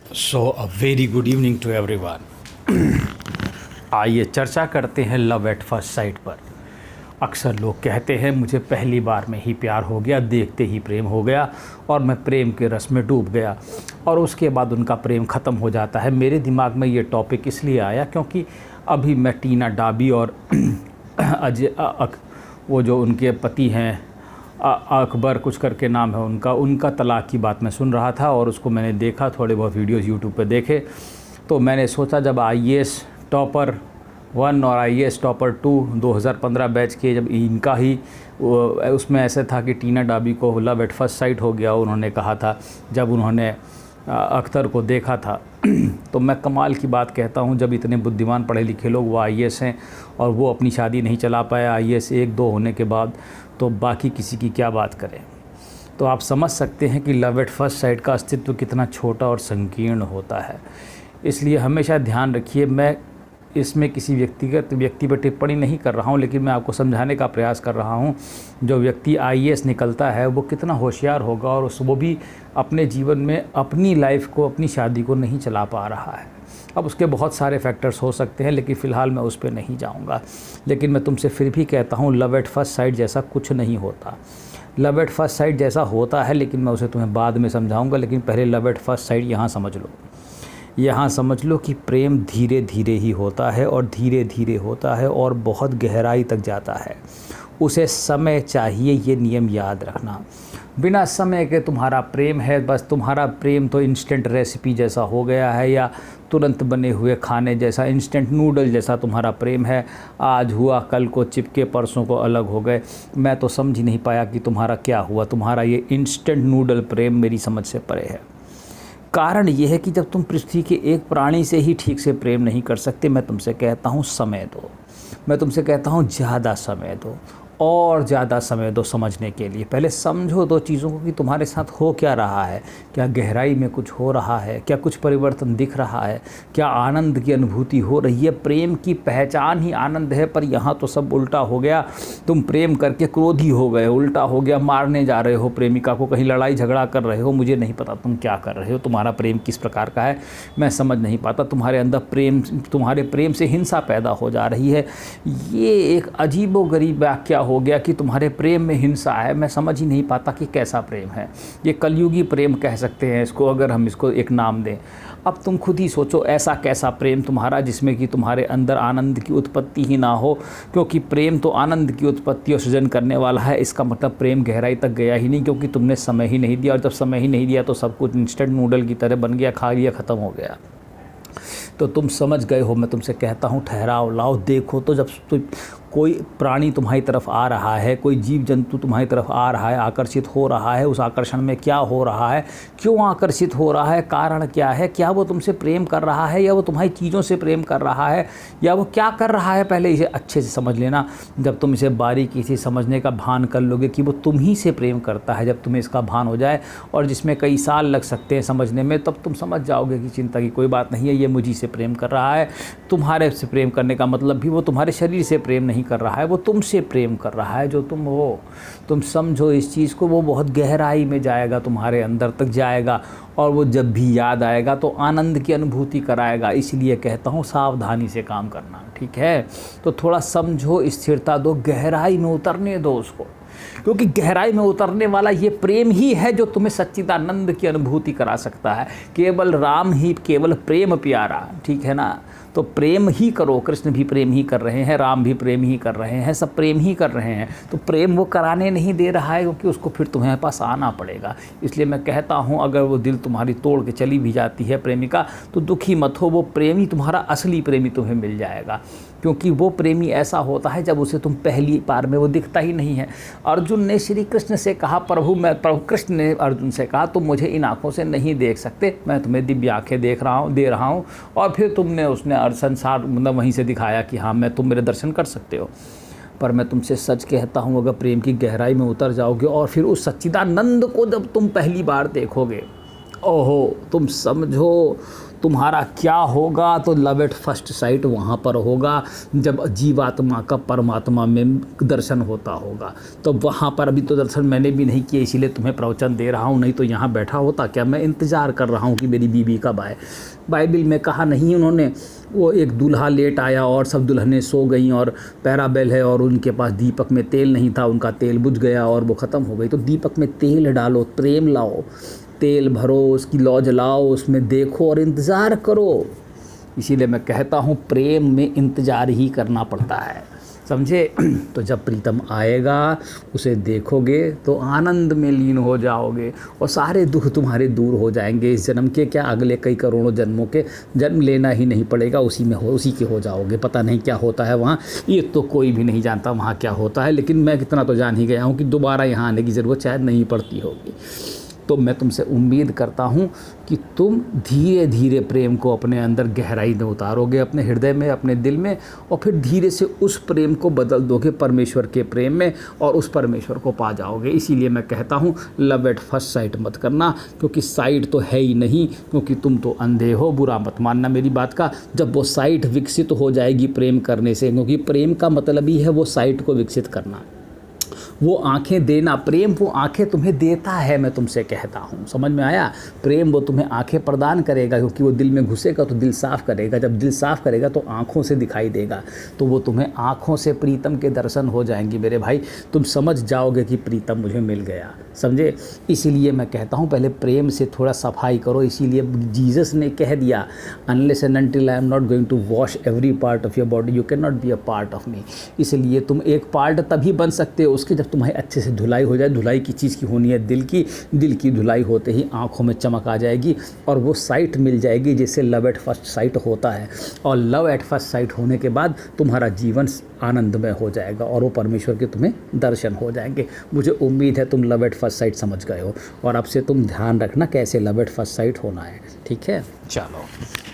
So a very good evening to everyone. आइए चर्चा करते हैं लव एट फर्स्ट साइट पर। अक्सर लोग कहते हैं मुझे पहली बार में ही प्यार हो गया, देखते ही प्रेम हो गया और मैं प्रेम के रस में डूब गया और उसके बाद उनका प्रेम ख़त्म हो जाता है। मेरे दिमाग में ये टॉपिक इसलिए आया क्योंकि अभी मैं टीना डाबी और अजय वो जो उनके पति हैं अकबर कुछ करके नाम है उनका तलाक की बात मैं सुन रहा था और उसको मैंने देखा, थोड़े बहुत वीडियोस यूट्यूब पे देखे। तो मैंने सोचा जब IAS टॉपर 1 और IAS टॉपर 2 2015 बैच के जब इनका ही उसमें ऐसा था कि टीना डाबी को लव एट फर्स्ट साइट हो गया, उन्होंने कहा था जब उन्होंने अख्तर को देखा था। तो मैं कमाल की बात कहता हूँ, जब इतने बुद्धिमान पढ़े लिखे लोग वो IAS हैं और वो अपनी शादी नहीं चला पाया IAS 1-2 होने के बाद, तो बाकी किसी की क्या बात करें। तो आप समझ सकते हैं कि लव एट फर्स्ट साइट का अस्तित्व कितना छोटा और संकीर्ण होता है। इसलिए हमेशा ध्यान रखिए, मैं इसमें किसी व्यक्ति पर टिप्पणी नहीं कर रहा हूं, लेकिन मैं आपको समझाने का प्रयास कर रहा हूं। जो व्यक्ति IAS निकलता है वो कितना होशियार होगा और वो भी अपने जीवन में अपनी लाइफ को, अपनी शादी को नहीं चला पा रहा है। अब उसके बहुत सारे फैक्टर्स हो सकते हैं, लेकिन फ़िलहाल मैं उस पर नहीं जाऊंगा। लेकिन मैं तुमसे फिर भी कहता हूं, लव एट फर्स्ट साइट जैसा कुछ नहीं होता। लव एट फर्स्ट साइट जैसा होता है, लेकिन मैं उसे तुम्हें बाद में समझाऊंगा। लेकिन पहले लव एट फर्स्ट साइट यहाँ समझ लो कि प्रेम धीरे धीरे ही होता है और धीरे धीरे होता है और बहुत गहराई तक जाता है। उसे समय चाहिए, ये नियम याद रखना। बिना समय के तुम्हारा प्रेम है, बस तुम्हारा प्रेम तो इंस्टेंट रेसिपी जैसा हो गया है या तुरंत बने हुए खाने जैसा, इंस्टेंट नूडल जैसा तुम्हारा प्रेम है। आज हुआ कल को चिपके, परसों को अलग हो गए। मैं तो समझ ही नहीं पाया कि तुम्हारा क्या हुआ। तुम्हारा ये इंस्टेंट नूडल प्रेम मेरी समझ से परे है। कारण ये है कि जब तुम पृथ्वी के एक प्राणी से ही ठीक से प्रेम नहीं कर सकते, मैं तुमसे कहता हूँ समय दो। मैं तुमसे कहता हूँ ज़्यादा समय दो और ज़्यादा समय दो समझने के लिए। पहले समझो दो चीज़ों को कि तुम्हारे साथ हो क्या रहा है। क्या गहराई में कुछ हो रहा है? क्या कुछ परिवर्तन दिख रहा है? क्या आनंद की अनुभूति हो रही है? प्रेम की पहचान ही आनंद है, पर यहाँ तो सब उल्टा हो गया। तुम प्रेम करके क्रोधी हो गए, उल्टा हो गया, मारने जा रहे हो प्रेमिका को, कहीं लड़ाई झगड़ा कर रहे हो। मुझे नहीं पता तुम क्या कर रहे हो, तुम्हारा प्रेम किस प्रकार का है मैं समझ नहीं पाता। तुम्हारे अंदर तुम्हारे प्रेम से हिंसा पैदा हो जा रही है। ये एक अजीबोगरीब व्याख्या हो गया कि तुम्हारे प्रेम में हिंसा है। मैं समझ ही नहीं पाता कि कैसा प्रेम है ये। कलयुगी प्रेम कह सकते हैं इसको, अगर हम इसको एक नाम दें। अब तुम खुद ही सोचो, ऐसा कैसा प्रेम तुम्हारा जिसमें कि तुम्हारे अंदर आनंद की उत्पत्ति ही ना हो। क्योंकि प्रेम तो आनंद की उत्पत्ति और सृजन करने वाला है। इसका मतलब प्रेम गहराई तक गया ही नहीं, क्योंकि तुमने समय ही नहीं दिया। और जब समय ही नहीं दिया तो सब कुछ इंस्टेंट नूडल की तरह बन गया, खा लिया, ख़त्म हो गया। तो तुम समझ गए हो। मैं तुमसे कहता हूँ ठहराओ, लाओ, देखो तो। जब कोई प्राणी तुम्हारी तरफ आ रहा है, कोई जीव जंतु तुम्हारी तरफ आ रहा है, आकर्षित हो रहा है, उस आकर्षण में क्या हो रहा है, क्यों आकर्षित हो रहा है, कारण क्या है? क्या वो तुमसे प्रेम कर रहा है या वो तुम्हारी चीज़ों से प्रेम कर रहा है, या वो क्या कर रहा है? पहले इसे अच्छे से समझ लेना। जब तुम इसे बारीकी से समझने का भान कर लोगे कि वो तुम ही से प्रेम करता है, जब तुम्हें इसका भान हो जाए, और जिसमें कई साल लग सकते हैं समझने में, तब तुम समझ जाओगे कि चिंता की कोई बात नहीं है, ये मुझी से प्रेम कर रहा है। तुम्हारे से प्रेम करने का मतलब भी वो तुम्हारे शरीर से प्रेम नहीं कर रहा है, वो तुमसे प्रेम कर रहा है, जो तुम हो। तुम समझो इस चीज़ को। वो बहुत गहराई में जाएगा, तुम्हारे अंदर तक जाएगा, और वो जब भी याद आएगा तो आनंद की अनुभूति कराएगा। इसलिए कहता हूँ सावधानी से काम करना, ठीक है? तो थोड़ा समझो, स्थिरता दो, गहराई में उतरने दो उसको। क्योंकि गहराई में उतरने वाला ये प्रेम ही है जो तुम्हें सच्चिदानंद की अनुभूति करा सकता है। केवल राम ही, केवल प्रेम प्यारा, ठीक है ना? तो प्रेम ही करो। कृष्ण भी प्रेम ही कर रहे हैं, राम भी प्रेम ही कर रहे हैं, सब प्रेम ही कर रहे हैं। तो प्रेम वो कराने नहीं दे रहा है, क्योंकि उसको फिर तुम्हारे पास आना पड़ेगा। इसलिए मैं कहता हूँ, अगर वो दिल तुम्हारी तोड़ के चली भी जाती है प्रेमिका, तो दुखी मत हो। वो प्रेमी, तुम्हारा असली प्रेमी तुम्हें मिल जाएगा। क्योंकि वो प्रेमी ऐसा होता है जब उसे तुम पहली बार में वो दिखता ही नहीं है। अर्जुन ने श्री कृष्ण से कहा, प्रभु कृष्ण ने अर्जुन से कहा, तुम मुझे इन आँखों से नहीं देख सकते, मैं तुम्हें दिव्य आँखें दे रहा हूँ। और फिर उसने संसार मतलब वहीं से दिखाया कि हाँ, तुम मेरे दर्शन कर सकते हो। पर मैं तुमसे सच कहता हूँ, अगर प्रेम की गहराई में उतर जाओगे और फिर उस सच्चिदानंद को जब तुम पहली बार देखोगे, ओहो, तुम समझो, तुम्हारा क्या होगा, तो लव एट फर्स्ट साइट वहाँ पर होगा जब जीवात्मा का परमात्मा में दर्शन होता होगा। तो वहाँ पर अभी तो दर्शन मैंने भी नहीं किया, इसीलिए तुम्हें प्रवचन दे रहा हूँ, नहीं तो यहाँ बैठा होता क्या। मैं इंतज़ार कर रहा हूँ कि मेरी बीवी कब आए। बाइबल में कहा नहीं उन्होंने, वो एक दूल्हा लेट आया और सब दुल्हनें सो गईं, और पैराबेल है और उनके पास दीपक में तेल नहीं था, उनका तेल बुझ गया और वो ख़त्म हो गई। तो दीपक में तेल डालो, प्रेम लाओ, तेल भरो, उसकी लौ जलाओ, उसमें देखो और इंतज़ार करो। इसीलिए मैं कहता हूँ प्रेम में इंतज़ार ही करना पड़ता है, समझे। तो जब प्रीतम आएगा उसे देखोगे तो आनंद में लीन हो जाओगे और सारे दुख तुम्हारे दूर हो जाएंगे। इस जन्म के क्या, अगले कई करोड़ों जन्मों के जन्म लेना ही नहीं पड़ेगा, उसी के हो जाओगे। पता नहीं क्या होता है वहाँ, ये तो कोई भी नहीं जानता वहाँ क्या होता है, लेकिन मैं कितना तो जान ही गया हूँ कि दोबारा यहाँ आने की ज़रूरत शायद नहीं पड़ती होगी। तो मैं तुमसे उम्मीद करता हूँ कि तुम धीरे धीरे प्रेम को अपने अंदर गहराई में उतारोगे, अपने हृदय में, अपने दिल में, और फिर धीरे से उस प्रेम को बदल दोगे परमेश्वर के प्रेम में और उस परमेश्वर को पा जाओगे। इसीलिए मैं कहता हूँ लव एट फर्स्ट साइट मत करना, क्योंकि साइट तो है ही नहीं, क्योंकि तुम तो अंधे हो। बुरा मत मानना मेरी बात का। जब वो साइट विकसित हो जाएगी प्रेम करने से, क्योंकि प्रेम का मतलब ही है वो साइट को विकसित करना, वो आंखें देना। प्रेम वो आंखें तुम्हें देता है, मैं तुमसे कहता हूँ, समझ में आया। प्रेम वो तुम्हें आंखें प्रदान करेगा, क्योंकि वो दिल में घुसेगा तो दिल साफ़ करेगा। जब दिल साफ़ करेगा तो आंखों से दिखाई देगा, तो वो तुम्हें आंखों से प्रीतम के दर्शन हो जाएंगे मेरे भाई। तुम समझ जाओगे कि प्रीतम मुझे मिल गया, समझे। इसीलिए मैं कहता हूँ पहले प्रेम से थोड़ा सफाई करो। इसीलिए जीसस ने कह दिया, unless and until I am not going to wash every part of your body you can not be a part of me. इसलिए तुम एक पार्ट तभी बन सकते हो उसके जब तुम्हारी अच्छे से धुलाई हो जाए। धुलाई की चीज़ की होनी है दिल की धुलाई होते ही आंखों में चमक आ जाएगी और वो साइट मिल जाएगी जिससे लव एट फर्स्ट साइट होता है। और लव एट फर्स्ट साइट होने के बाद तुम्हारा जीवन आनंदमय हो जाएगा और वो परमेश्वर के तुम्हें दर्शन हो जाएंगे। मुझे उम्मीद है तुम लव एट फर्स्ट साइट समझ गए हो, और अब से तुम ध्यान रखना कैसे लव एट फर्स्ट साइट होना है, ठीक है। चलो।